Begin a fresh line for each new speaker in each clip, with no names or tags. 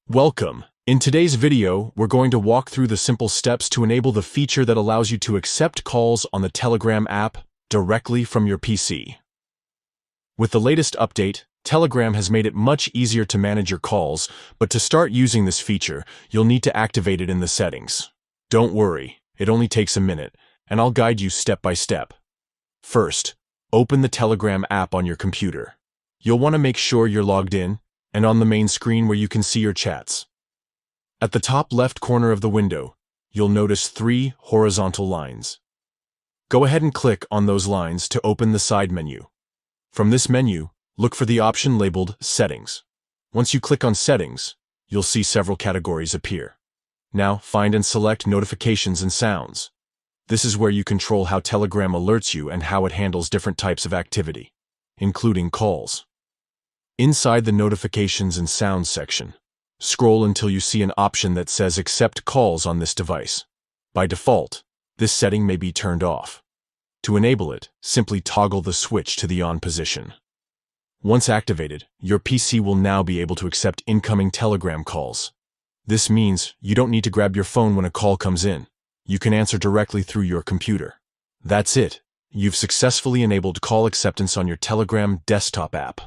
Welcome. In today's video, we're going to walk through the simple steps to enable the feature that allows you to accept calls on the Telegram app directly from your PC. With the latest update, Telegram has made it much easier to manage your calls, but to start using this feature, you'll need to activate it in the settings. Don't worry, it only takes a minute, and I'll guide you step by step. First, open the Telegram app on your computer. You'll want to make sure you're logged in, and on the main screen where you can see your chats. At the top left corner of the window, you'll notice 3 horizontal lines. Go ahead and click on those lines to open the side menu. From this menu, look for the option labeled Settings. Once you click on Settings, you'll see several categories appear. Now, find and select Notifications and Sounds. This is where you control how Telegram alerts you and how it handles different types of activity, including calls. Inside the Notifications and Sounds section, scroll until you see an option that says Accept Calls on this device. By default, this setting may be turned off. To enable it, simply toggle the switch to the on position. Once activated, your PC will now be able to accept incoming Telegram calls. This means you don't need to grab your phone when a call comes in. You can answer directly through your computer. That's it. You've successfully enabled call acceptance on your Telegram desktop app.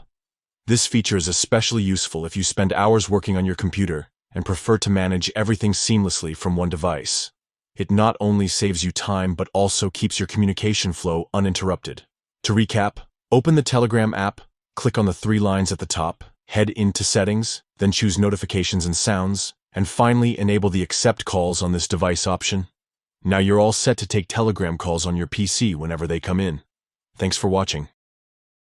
This feature is especially useful if you spend hours working on your computer and prefer to manage everything seamlessly from one device. It not only saves you time but also keeps your communication flow uninterrupted. To recap, open the Telegram app, click on the 3 lines at the top, head into Settings, then choose Notifications and Sounds, and finally enable the Accept Calls on this device option. Now you're all set to take Telegram calls on your PC whenever they come in. Thanks for watching.